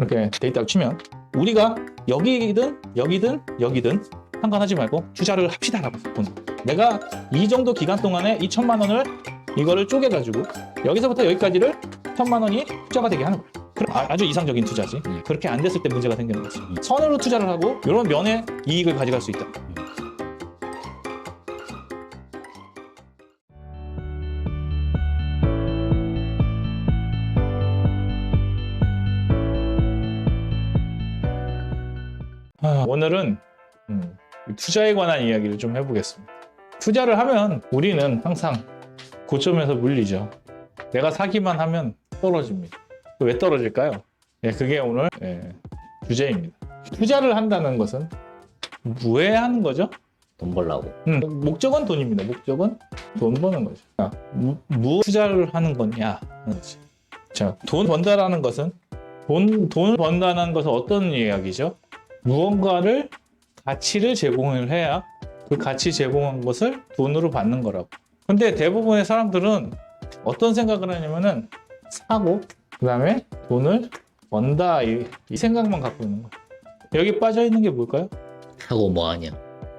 이렇게 돼 있다고 치면 우리가 여기든 상관하지 말고 투자를 합시다라고 보는 거예요. 내가 이 정도 기간 동안에 이 1,000만 원을 이거를 쪼개가지고 여기서부터 여기까지를 1,000만 원이 투자가 되게 하는 거예요. 그럼 아주 이상적인 투자지. 그렇게 안 됐을 때 문제가 생기는 거지. 선으로 투자를 하고 이런 면에 이익을 가져갈 수 있다. 오늘은 투자에 관한 이야기를 좀 해보겠습니다. 투자를 하면 우리는 항상 고점에서 물리죠. 내가 사기만 하면 떨어집니다. 왜 떨어질까요? 그게 오늘 주제입니다. 투자를 한다는 것은 왜 하는 거죠? 돈 벌라고. 목적은 돈입니다. 목적은 돈 버는 거죠. 무엇 투자를 하는 거냐? 자, 돈 번다라는 것은 돈을 번다는 것은 어떤 이야기죠? 무언가를 가치를 제공을 해야 그 가치 제공한 것을 돈으로 받는 거라고. 근데 대부분의 사람들은 어떤 생각을 하냐면은 사고 그 다음에 돈을 번다 이 생각만 갖고 있는 거예요. 여기 빠져 있는 게 뭘까요? 하고 뭐 하냐?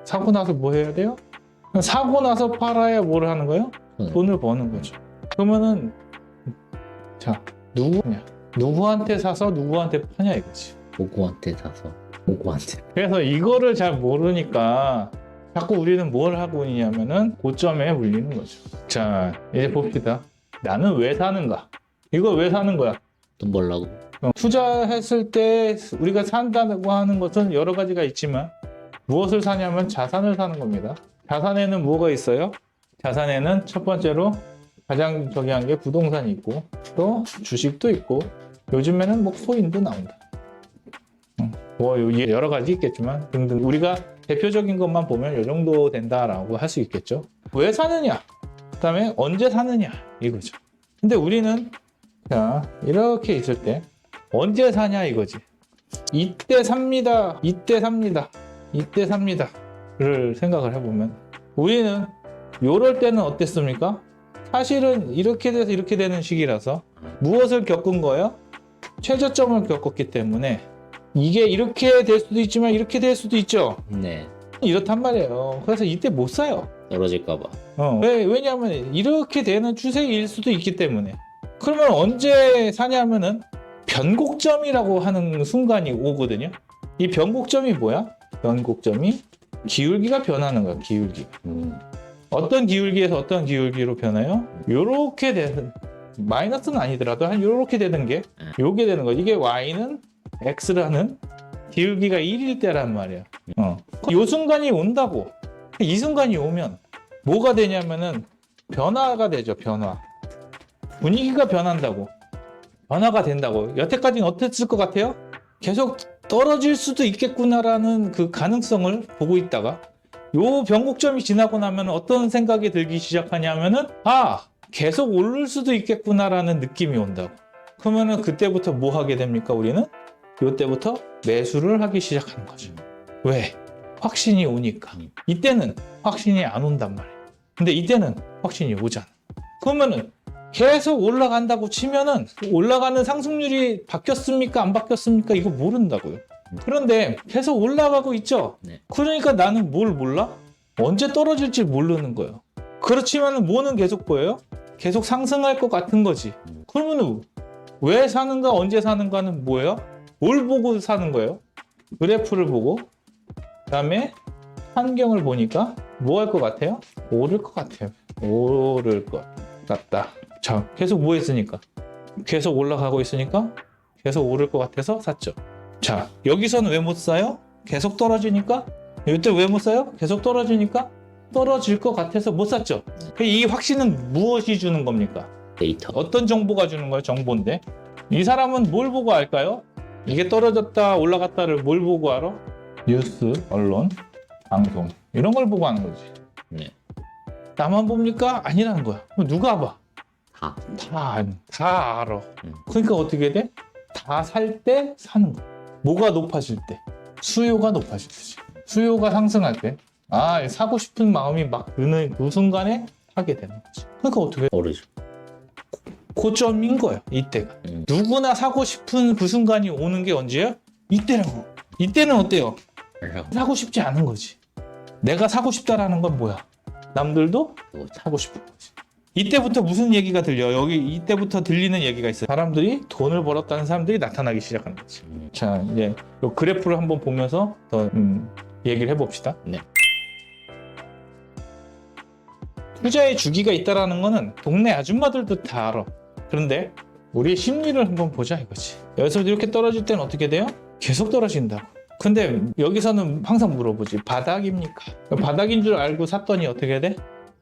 사고 나서 뭐 해야 돼요? 사고 나서 팔아야 뭘 하는 거예요? 돈을 버는 거죠. 그러면은 자, 누구한테 사서 누구한테 파냐 이거지. 누구한테 사서 누구한테. 그래서 이거를 잘 모르니까 자꾸 우리는 뭘 하고 있냐면은 고점에 물리는 거죠. 자, 이제 봅시다. 나는 왜 사는가? 이거 왜 사는 거야? 돈 벌라고. 투자했을 때 우리가 산다고 하는 것은 여러 가지가 있지만 무엇을 사냐면 자산을 사는 겁니다. 자산에는 뭐가 있어요? 자산에는 첫 번째로 가장 저기한 게 부동산이 있고 또 주식도 있고 요즘에는 뭐 코인도 나온다. 뭐 여러 가지 있겠지만 등등 우리가 대표적인 것만 보면 이 정도 된다라고 할 수 있겠죠. 왜 사느냐? 그다음에 언제 사느냐 이거죠. 근데 우리는 자 이렇게 있을 때 언제 사냐 이거지. 이때 삽니다. 이때 삽니다. 이때 삽니다를 생각을 해보면 우리는 요럴 때는 어땠습니까? 사실은 이렇게 돼서 이렇게 되는 시기라서 무엇을 겪은 거예요? 최저점을 겪었기 때문에 이게 이렇게 될 수도 있지만 이렇게 될 수도 있죠. 네. 이렇단 말이에요. 그래서 이때 못 사요. 떨어질까봐. 왜냐하면 이렇게 되는 추세일 수도 있기 때문에. 그러면 언제 사냐면은 변곡점이라고 하는 순간이 오거든요. 이 변곡점이 뭐야? 변곡점이 기울기가 변하는 거야. 기울기. 어떤 기울기에서 어떤 기울기로 변해요? 요렇게 되는 마이너스는 아니더라도 한 요렇게 되는 게 요게 되는 거야. 이게 Y는 X라는 기울기가 1일 때란 말이야. 요 순간이 온다고. 이 순간이 오면 뭐가 되냐면은 변화가 되죠. 변화. 분위기가 변한다고. 변화가 된다고. 여태까지는 어땠을 것 같아요? 계속 떨어질 수도 있겠구나라는 그 가능성을 보고 있다가 요 변곡점이 지나고 나면 어떤 생각이 들기 시작하냐면은 계속 오를 수도 있겠구나라는 느낌이 온다고. 그러면은 그때부터 뭐 하게 됩니까? 우리는 요때부터 매수를 하기 시작하는 거죠. 왜? 확신이 오니까. 이때는 확신이 안 온단 말이에요. 근데 이때는 확신이 오잖아. 그러면은 계속 올라간다고 치면은 올라가는 상승률이 바뀌었습니까? 안 바뀌었습니까? 이거 모른다고요. 그런데 계속 올라가고 있죠? 네. 그러니까 나는 뭘 몰라? 언제 떨어질지 모르는 거예요. 그렇지만 뭐는 계속 보여요? 계속 상승할 것 같은 거지. 그러면 왜 사는가 언제 사는가는 뭐예요? 뭘 보고 사는 거예요? 그래프를 보고 그다음에 환경을 보니까 뭐 할 것 같아요? 오를 것 같아요. 오를 것 같다. 자, 계속 뭐 했으니까? 계속 올라가고 있으니까 계속 오를 것 같아서 샀죠. 자, 여기서는 왜 못 사요? 계속 떨어지니까? 이때 왜 못 사요? 계속 떨어지니까? 떨어질 것 같아서 못 샀죠. 이 확신은 무엇이 주는 겁니까? 데이터. 어떤 정보가 주는 거예요? 정보인데. 이 사람은 뭘 보고 알까요? 이게 떨어졌다 올라갔다를 뭘 보고 알아? 뉴스, 언론, 방송 이런 걸 보고 하는 거지. 네. 나만 봅니까? 아니라는 거야. 그럼 누가 봐? 다 알아. 그러니까 어떻게 돼? 다 살 때 사는 거야. 뭐가 높아질 때? 수요가 높아질 때지. 수요가 상승할 때 사고 싶은 마음이 막 드는 그 순간에 사게 되는 거지. 그러니까 어떻게 해? 오르죠. 고점인 거예요. 이때가. 음. 누구나 사고 싶은 그 순간이 오는 게 언제예요? 이때는 어때요? 하려고. 사고 싶지 않은 거지. 내가 사고 싶다라는 건 뭐야? 남들도 그거 사고 싶은 거지. 이때부터 무슨 얘기가 들려? 여기 이때부터 들리는 얘기가 있어요. 사람들이 돈을 벌었다는 사람들이 나타나기 시작하는 거지. 자, 이제 이 그래프를 한번 보면서 더 얘기를 해봅시다. 네. 투자의 주기가 있다라는 거는 동네 아줌마들도 다 알아. 그런데 우리의 심리를 한번 보자 이거지. 여기서 이렇게 떨어질 때는 어떻게 돼요? 계속 떨어진다고. 근데 여기서는 항상 물어보지. 바닥입니까? 바닥인 줄 알고 샀더니 어떻게 돼?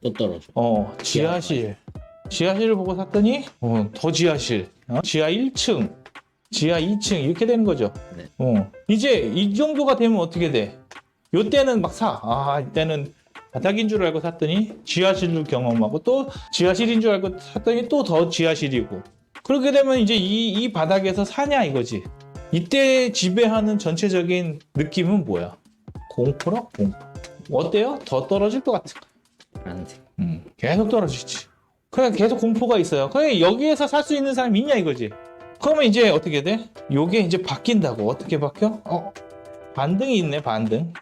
또 떨어져. 지하실. 지하실을 보고 샀더니 더 지하실. 지하 1층, 지하 2층 이렇게 되는 거죠. 네. 이제 이 정도가 되면 어떻게 돼? 요때는 막 사. 이때는 바닥인 줄 알고 샀더니 지하실을 경험하고 또 지하실인 줄 알고 샀더니 또 더 지하실이고. 그렇게 되면 이제 이 바닥에서 사냐 이거지. 이때 지배하는 전체적인 느낌은 뭐야? 공포라? 공포. 어때요? 더 떨어질 것 같은 거. 파란색. 계속 떨어지지. 그냥 계속 공포가 있어요. 그냥 여기에서 살 수 있는 사람이 있냐 이거지. 그러면 이제 어떻게 돼? 요게 이제 바뀐다고. 어떻게 바뀌어? 반등이 있네, 반등.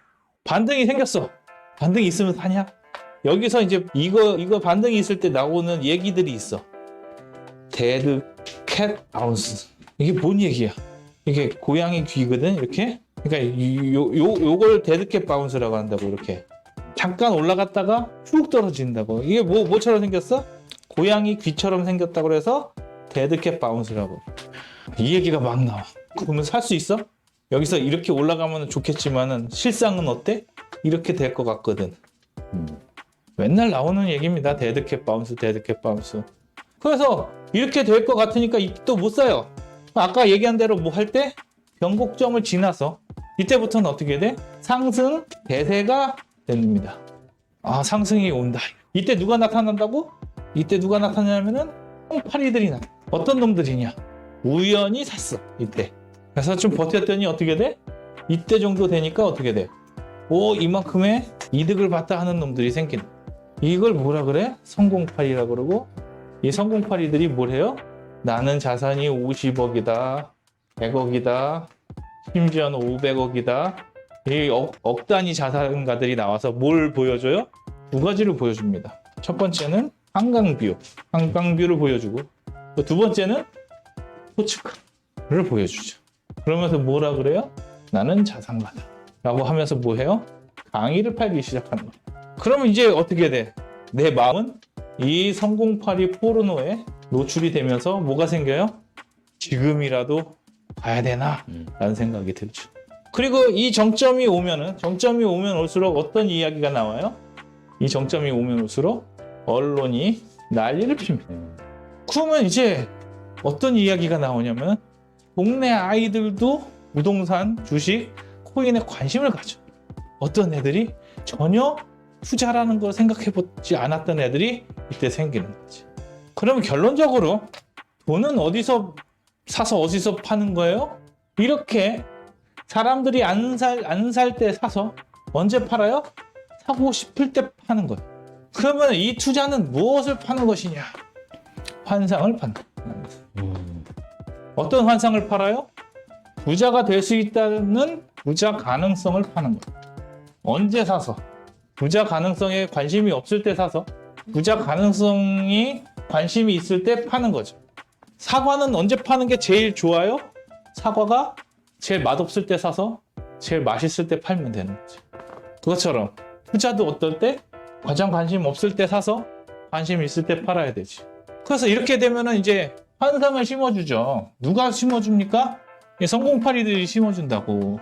반등이 생겼어. 반등이 있으면 사냐? 여기서 이제 이거 반등이 있을 때 나오는 얘기들이 있어. 데드 캣 바운스. 이게 뭔 얘기야? 이게 고양이 귀거든, 이렇게. 그러니까 요걸 데드 캣 바운스라고 한다고, 이렇게. 잠깐 올라갔다가 훅 떨어진다고. 이게 뭐처럼 생겼어? 고양이 귀처럼 생겼다고 그래서 데드캣 바운스라고. 이 얘기가 막 나와. 그러면 살 수 있어? 여기서 이렇게 올라가면 좋겠지만은 실상은 어때? 이렇게 될 것 같거든. 맨날 나오는 얘기입니다. 데드캣 바운스, 데드캣 바운스. 그래서 이렇게 될 것 같으니까 또 못 사요. 아까 얘기한 대로 뭐 할 때 변곡점을 지나서 이때부터는 어떻게 돼? 상승 대세가 됩니다. 상승이 온다. 이때 누가 나타난다고? 이때 누가 나타나냐면은 파리들이 나타. 어떤 놈들이냐? 우연히 샀어. 이때. 그래서 좀 버텼더니 어떻게 돼? 이때 정도 되니까 어떻게 돼? 이만큼의 이득을 봤다 하는 놈들이 생긴. 이걸 뭐라 그래? 성공파리라고 그러고, 이 성공파리들이 뭘 해요? 나는 자산이 50억이다, 100억이다, 심지어는 500억이다. 이 억 단위 자산가들이 나와서 뭘 보여줘요? 두 가지를 보여줍니다. 첫 번째는 한강뷰를 보여주고, 또 두 번째는 포츠카를 보여주죠. 그러면서 뭐라 그래요? 나는 자산가다 라고 하면서 뭐 해요? 강의를 팔기 시작하는 거예요. 그러면 이제 어떻게 돼? 내 마음은 이 성공파리 포르노에 노출이 되면서 뭐가 생겨요? 지금이라도 가야 되나? 라는 생각이 들죠. 그리고 이 정점이 오면 올수록 어떤 이야기가 나와요? 이 정점이 오면 올수록 언론이 난리를 핍니다. 그러면 이제 어떤 이야기가 나오냐면 동네 아이들도 부동산, 주식, 코인에 관심을 가져. 어떤 애들이 전혀 투자라는 걸 생각해보지 않았던 애들이 이때 생기는 거지. 그러면 결론적으로 돈은 어디서 사서 어디서 파는 거예요? 이렇게 사람들이 안 살 때 사서 언제 팔아요? 사고 싶을 때 파는 거예요. 그러면 이 투자는 무엇을 파는 것이냐? 환상을 판다. 어떤 환상을 팔아요? 부자가 될 수 있다는 부자 가능성을 파는 거예요. 언제 사서? 부자 가능성에 관심이 없을 때 사서 부자 가능성이 관심이 있을 때 파는 거죠. 사과는 언제 파는 게 제일 좋아요? 사과가 제일 맛없을 때 사서 제일 맛있을 때 팔면 되는 거죠. 그것처럼 투자도 어떨 때? 가장 관심 없을 때 사서 관심 있을 때 팔아야 되지. 그래서 이렇게 되면은 이제 환상을 심어주죠. 누가 심어줍니까? 성공파리들이 심어준다고.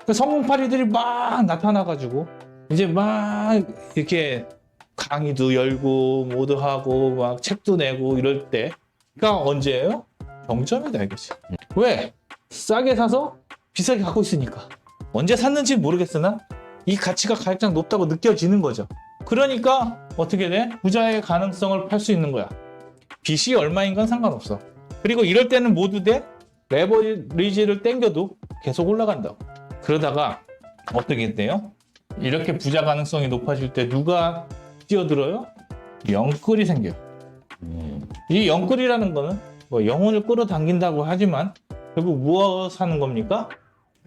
그 성공파리들이 막 나타나가지고 이제 막 이렇게 강의도 열고 뭐도 하고 막 책도 내고 이럴 때가 언제예요? 정점이다 이거지. 왜? 싸게 사서 비싸게 갖고 있으니까. 언제 샀는지 모르겠으나 이 가치가 가장 높다고 느껴지는 거죠. 그러니까 어떻게 돼? 부자의 가능성을 팔 수 있는 거야. 빚이 얼마인 건 상관없어. 그리고 이럴 때는 모두 돼? 레버리지를 땡겨도 계속 올라간다고. 그러다가 어떻게 돼요? 이렇게 부자 가능성이 높아질 때 누가 뛰어들어요? 영끌이 생겨요. 이 영끌이라는 거는 뭐 영혼을 끌어당긴다고 하지만 결국 무엇 하는 겁니까?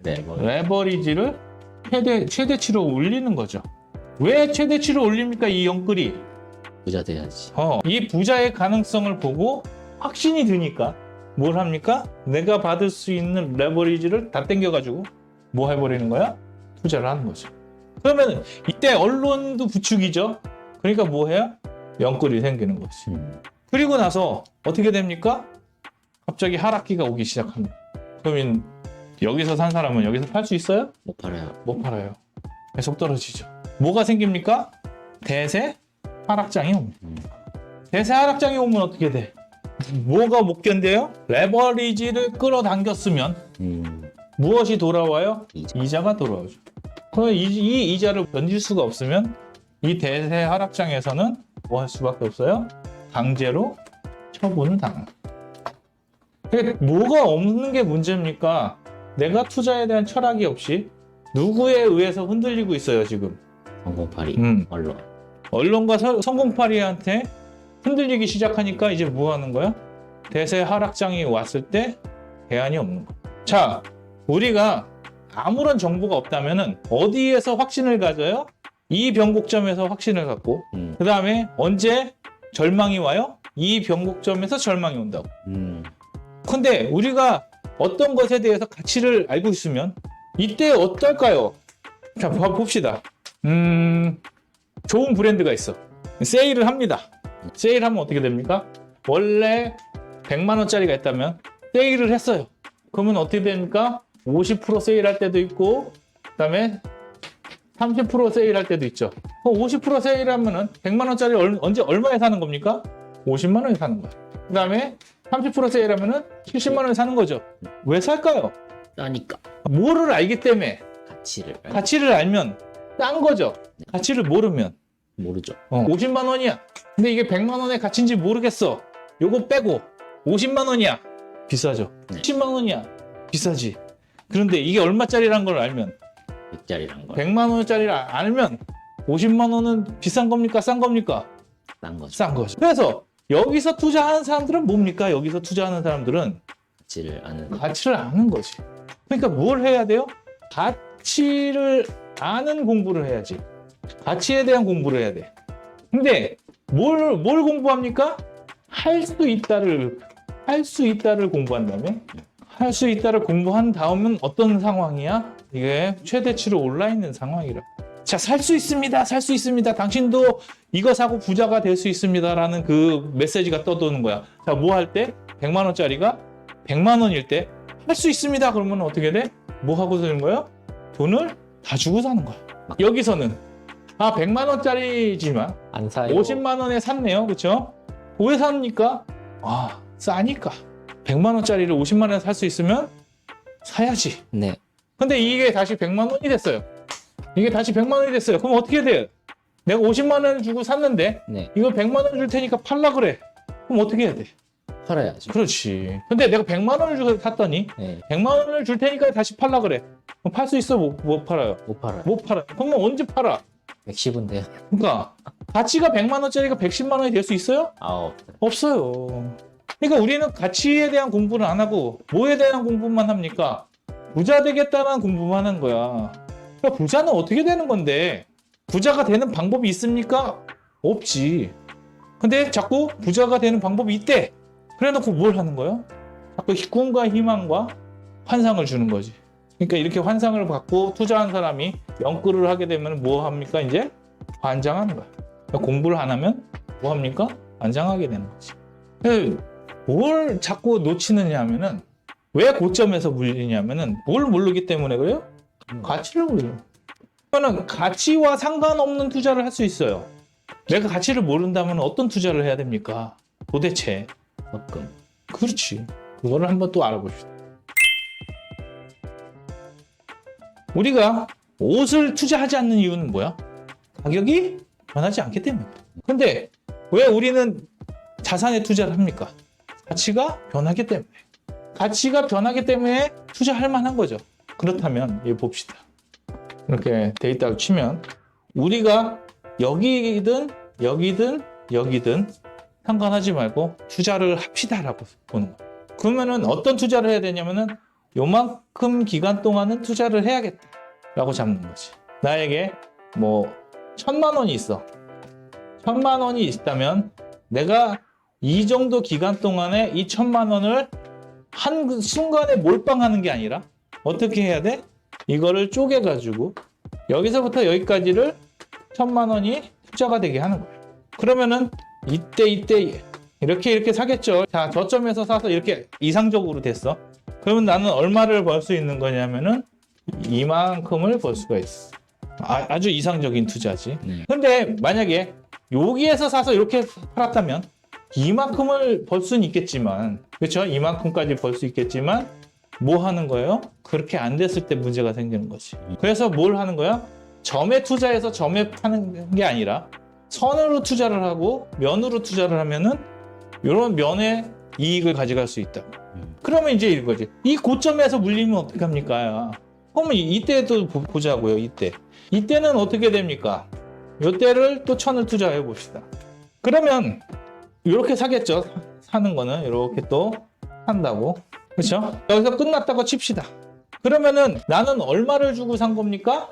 네, 뭐 레버리지를 최대치로 올리는 거죠. 왜 최대치로 올립니까? 이 영끌이 부자 돼야지. 이 부자의 가능성을 보고 확신이 드니까 뭘 합니까? 내가 받을 수 있는 레버리지를 다 땡겨가지고 뭐 해버리는 거야? 투자를 하는 거죠. 그러면 이때 언론도 부추기죠. 그러니까 뭐 해요? 영끌이 생기는 거지. 그리고 나서 어떻게 됩니까? 갑자기 하락기가 오기 시작합니다. 그러면 여기서 산 사람은 여기서 팔 수 있어요? 못 팔아요. 못 팔아요. 계속 떨어지죠. 뭐가 생깁니까? 대세 하락장이 옵니다. 대세 하락장이 오면 어떻게 돼? 뭐가 못 견뎌요? 레버리지를 끌어당겼으면 무엇이 돌아와요? 이자가 돌아오죠. 그럼 이 이자를 견딜 수가 없으면 이 대세 하락장에서는 뭐 할 수밖에 없어요? 강제로 처분을 당합니다. 그러니까 뭐가 없는 게 문제입니까? 내가 투자에 대한 철학이 없이 누구에 의해서 흔들리고 있어요 지금. 성공팔이 언론. 언론과 성공파리한테 흔들리기 시작하니까 이제 뭐 하는 거야? 대세 하락장이 왔을 때 대안이 없는 거야. 자, 우리가 아무런 정보가 없다면은 어디에서 확신을 가져요? 이 변곡점에서 확신을 갖고 그 다음에 언제 절망이 와요? 이 변곡점에서 절망이 온다고. 근데 우리가 어떤 것에 대해서 가치를 알고 있으면 이때 어떨까요? 자, 봅시다. 좋은 브랜드가 있어. 세일을 합니다. 세일하면 어떻게 됩니까? 원래 100만 원짜리가 있다면 세일을 했어요. 그러면 어떻게 됩니까? 50% 세일할 때도 있고 그다음에 30% 세일할 때도 있죠. 50% 세일하면은 100만 원짜리 언제 얼마에 사는 겁니까? 50만 원에 사는 거야. 그다음에 30% 세일하면은 70만 원에 사는 거죠. 왜 살까요? 싸니까. 뭐를 알기 때문에. 가치를 알면 싼 거죠. 가치를 모르면 모르죠. 50만 원이야. 근데 이게 100만 원의 가치인지 모르겠어. 요거 빼고 50만 원이야. 비싸죠. 70만 원이야. 비싸지. 그런데 이게 얼마짜리라는 걸 알면 100짜리란 거. 100만 원짜리를 알면 50만 원은 비싼 겁니까? 싼 겁니까? 싼 거죠. 싼 거죠. 그래서 여기서 투자하는 사람들은 뭡니까? 여기서 투자하는 사람들은 가치를 아는 거지. 그러니까 뭘 해야 돼요? 가치를 아는 공부를 해야지. 가치에 대한 공부를 해야 돼. 근데 뭘 공부합니까? 할 수 있다를 공부한 다음에 할 수 있다를 공부한 다음은 어떤 상황이야? 이게 최대치로 올라 있는 상황이라. 자, 살 수 있습니다. 살 수 있습니다. 당신도 이거 사고 부자가 될 수 있습니다라는 그 메시지가 떠도는 거야. 자, 뭐 할 때? 100만 원짜리가 100만 원일 때 할 수 있습니다. 그러면 어떻게 돼? 뭐 하고 사는 거야? 돈을 다 주고 사는 거야. 여기서는 100만 원짜리지만 안 사요. 50만 원에 샀네요. 그렇죠? 왜 삽니까? 싸니까. 100만 원짜리를 50만 원에 살 수 있으면 사야지. 네. 근데 이게 다시 100만 원이 됐어요. 이게 다시 100만 원이 됐어요. 그럼 어떻게 돼요? 내가 50만 원을 주고 샀는데 이거 100만 원 줄 테니까 팔라 그래. 그럼 어떻게 해야 돼? 팔아야죠. 그렇지. 근데 내가 100만 원을 주고 샀더니 100만 원을 줄 테니까 다시 팔라 그래. 그럼 팔 수 있어? 못 팔아요? 못 팔아요. 못 팔아요. 그러면 언제 팔아? 110은 돼요. 그러니까 가치가 100만 원짜리가 110만 원이 될 수 있어요? 없어요. 그러니까 우리는 가치에 대한 공부를 안 하고 뭐에 대한 공부만 합니까? 부자 되겠다는 공부만 하는 거야. 그러니까 부자는 어떻게 되는 건데 부자가 되는 방법이 있습니까? 없지. 근데 자꾸 부자가 되는 방법이 있대. 그래놓고 뭘 하는 거야? 자꾸 꿈과 희망과 환상을 주는 거지. 그러니까 이렇게 환상을 갖고 투자한 사람이 영끌을 하게 되면 뭐 합니까? 이제 환장하는 거야. 그러니까 공부를 안 하면 뭐 합니까? 환장하게 되는 거지. 뭘 자꾸 놓치느냐 하면은 왜 고점에서 물리냐면은 뭘 모르기 때문에 그래요? 가치를 몰라요. 그러면 가치와 상관없는 투자를 할 수 있어요. 내가 가치를 모른다면 어떤 투자를 해야 됩니까? 도대체. 적금. 그렇지. 그거를 한번 또 알아봅시다. 우리가 옷을 투자하지 않는 이유는 뭐야? 가격이 변하지 않기 때문에. 근데 왜 우리는 자산에 투자를 합니까? 가치가 변하기 때문에. 가치가 변하기 때문에 투자할 만한 거죠. 그렇다면 이거 봅시다. 이렇게 데이터를 치면 우리가 여기든 여기든 여기든 상관하지 말고 투자를 합시다라고 보는 거예요. 그러면은 어떤 투자를 해야 되냐면은 요만큼 기간 동안은 투자를 해야겠다라고 잡는 거지. 나에게 뭐 1,000만 원이 있어. 1,000만 원이 있다면 내가 이 정도 기간 동안에 이 1,000만 원을 한 순간에 몰빵하는 게 아니라 어떻게 해야 돼? 이거를 쪼개가지고 여기서부터 여기까지를 1,000만 원이 투자가 되게 하는 거예요. 그러면은 이때 이렇게 사겠죠. 자, 저점에서 사서 이렇게 이상적으로 됐어. 그러면 나는 얼마를 벌 수 있는 거냐면은 이만큼을 벌 수가 있어. 아주 이상적인 투자지. 근데 만약에 여기에서 사서 이렇게 팔았다면 이만큼을 벌 수는 있겠지만, 그렇죠? 이만큼까지 벌 수 있겠지만 뭐 하는 거예요? 그렇게 안 됐을 때 문제가 생기는 거지. 그래서 뭘 하는 거야? 점에 투자해서 점에 파는 게 아니라 선으로 투자를 하고 면으로 투자를 하면은 이런 면의 이익을 가져갈 수 있다. 그러면 이제 이거지. 이 고점에서 물리면 어떻게 합니까? 그러면 이때도 보자고요. 이때는 어떻게 됩니까? 이때를 또 1,000을 투자해 봅시다. 그러면 이렇게 사겠죠. 사는 거는 이렇게 또 산다고. 그렇죠? 여기서 끝났다고 칩시다. 그러면은 나는 얼마를 주고 산 겁니까?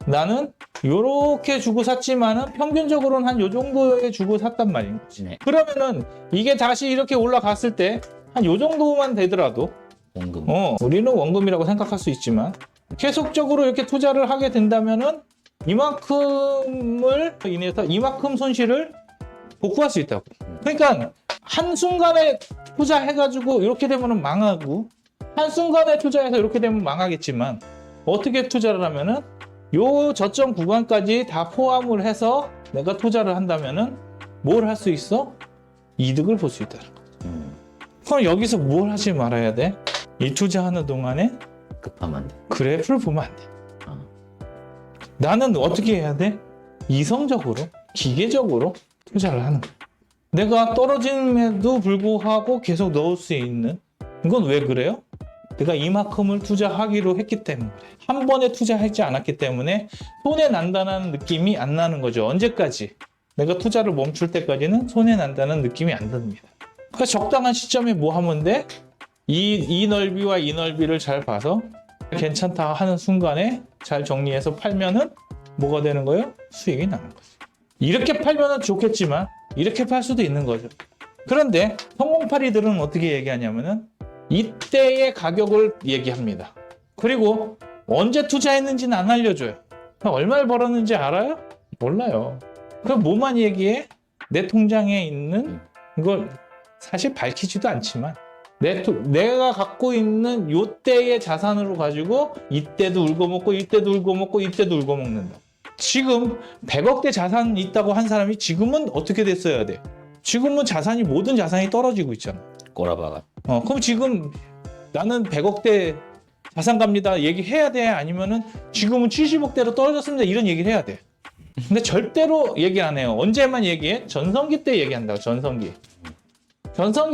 나는 이렇게 주고 샀지만은 평균적으로는 한 요 정도에 주고 샀단 말인 거지. 네. 그러면은 이게 다시 이렇게 올라갔을 때 한 요 정도만 되더라도 원금. 우리는 원금이라고 생각할 수 있지만 계속적으로 이렇게 투자를 하게 된다면은 이만큼을 인해서 이만큼 손실을 복구할 수 있다고. 그러니까 한순간에 투자해가지고 이렇게 되면 망하고 한순간에 투자해서 이렇게 되면 망하겠지만 어떻게 투자를 하면은 요 저점 구간까지 다 포함을 해서 내가 투자를 한다면은 뭘 할 수 있어? 이득을 볼 수 있다는 거. 그럼 여기서 뭘 하지 말아야 돼? 이 투자하는 동안에 급하면 안 돼. 그래프를 보면 안 돼. 아. 나는 어떻게 해야 돼? 이성적으로, 기계적으로 투자를 하는 거야. 내가 떨어짐에도 불구하고 계속 넣을 수 있는 이건 왜 그래요? 내가 이만큼을 투자하기로 했기 때문에 그래. 한 번에 투자하지 않았기 때문에 손해 난다는 느낌이 안 나는 거죠. 언제까지? 내가 투자를 멈출 때까지는 손해 난다는 느낌이 안 듭니다. 그러니까 적당한 시점에 뭐 하면 돼? 이 넓이와 이 넓이를 잘 봐서 괜찮다 하는 순간에 잘 정리해서 팔면은 뭐가 되는 거예요? 수익이 나는 거죠. 이렇게 팔면은 좋겠지만 이렇게 팔 수도 있는 거죠. 그런데 성공파리들은 어떻게 얘기하냐면은 이때의 가격을 얘기합니다. 그리고 언제 투자했는지는 안 알려줘요. 얼마를 벌었는지 알아요? 몰라요. 그럼 뭐만 얘기해? 내 통장에 있는 이걸 사실 밝히지도 않지만 내가 갖고 있는 요때의 자산으로 가지고 이때도 울고 먹고 이때도 울고 먹고 이때도 울고 먹는다. 지금 100억대 자산 있다고 한 사람이 지금은 어떻게 됐어야 돼? 지금은 자산이 모든 자산이 떨어지고 있잖아. 꼬라박아. 그럼 지금 나는 100억대 자산 갑니다 얘기해야 돼? 아니면은 지금은 70억대로 떨어졌습니다 이런 얘기를 해야 돼. 근데 절대로 얘기 안 해요. 언제만 얘기해? 전성기 때 얘기한다고. 전성기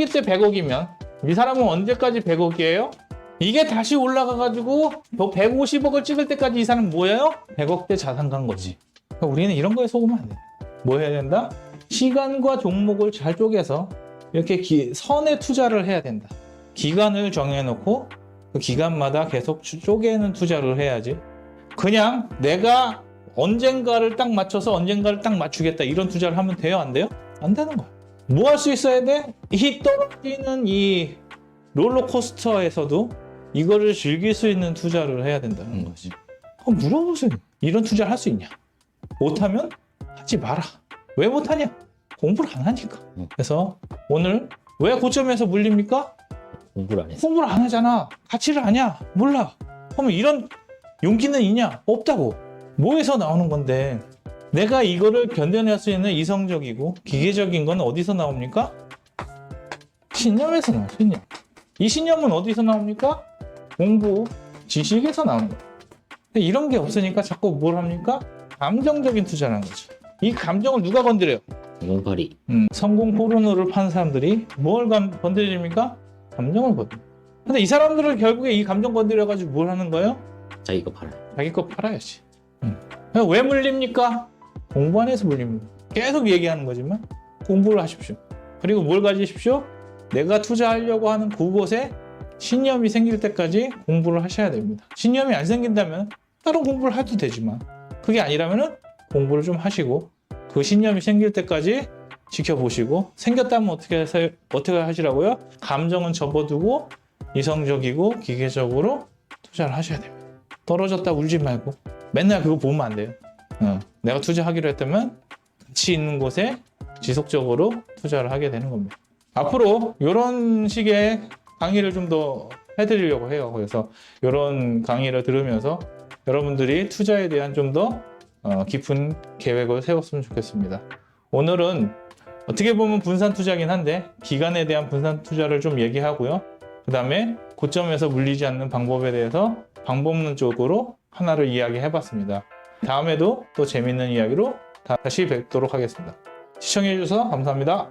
때 100억이면 이 사람은 언제까지 100억이에요? 이게 다시 올라가가지고 150억을 찍을 때까지 이 사람은 뭐예요? 100억대 자산 간 거지. 그러니까 우리는 이런 거에 속으면 안 돼. 뭐 해야 된다? 시간과 종목을 잘 쪼개서 이렇게 선에 투자를 해야 된다. 기간을 정해놓고 그 기간마다 계속 쪼개는 투자를 해야지. 그냥 내가 언젠가를 딱 맞춰서 언젠가를 딱 맞추겠다 이런 투자를 하면 돼요? 안 돼요? 안 되는 거야. 뭐 할 수 있어야 돼? 이 떨어지는 이 롤러코스터에서도 이거를 즐길 수 있는 투자를 해야 된다는 거지. 물어보세요. 이런 투자를 할 수 있냐? 못하면 하지 마라. 왜 못하냐? 공부를 안 하니까. 그래서 오늘 왜 고점에서 물립니까? 공부를 안 했어. 공부를 안 하잖아. 가치를 아냐? 몰라. 그러면 이런 용기는 있냐? 없다고. 뭐에서 나오는 건데 내가 이거를 견뎌낼 수 있는 이성적이고 기계적인 건 어디서 나옵니까? 신념에서 나와요. 신념. 이 신념은 어디서 나옵니까? 공부, 지식에서 나오는 거예요. 근데 이런 게 없으니까 자꾸 뭘 합니까? 감정적인 투자라는 거죠. 이 감정을 누가 건드려요? 공파리. 성공 포르노를 파는 사람들이 뭘 건드립니까? 감정을 건드려. 근데 이 사람들을 결국에 이 감정 건드려가지고 뭘 하는 거예요? 자기 거 팔아. 자기 거 팔아야지. 왜 물립니까? 공부 안 해서 물립니다. 계속 얘기하는 거지만 공부를 하십시오. 그리고 뭘 가지십시오? 내가 투자하려고 하는 그곳에 신념이 생길 때까지 공부를 하셔야 됩니다. 신념이 안 생긴다면 다른 공부를 해도 되지만 그게 아니라면 공부를 좀 하시고 그 신념이 생길 때까지 지켜보시고 생겼다면 어떻게 하시라고요? 감정은 접어두고 이성적이고 기계적으로 투자를 하셔야 됩니다. 떨어졌다 울지 말고 맨날 그거 보면 안 돼요. 내가 투자하기로 했다면 가치 있는 곳에 지속적으로 투자를 하게 되는 겁니다. 앞으로 이런 식의 강의를 좀 더 해드리려고 해요. 그래서 이런 강의를 들으면서 여러분들이 투자에 대한 좀 더 깊은 계획을 세웠으면 좋겠습니다. 오늘은 어떻게 보면 분산 투자긴 한데 기간에 대한 분산 투자를 좀 얘기하고요. 그 다음에 고점에서 물리지 않는 방법에 대해서 방법론적으로 하나를 이야기해 봤습니다. 다음에도 또 재밌는 이야기로 다시 뵙도록 하겠습니다. 시청해 주셔서 감사합니다.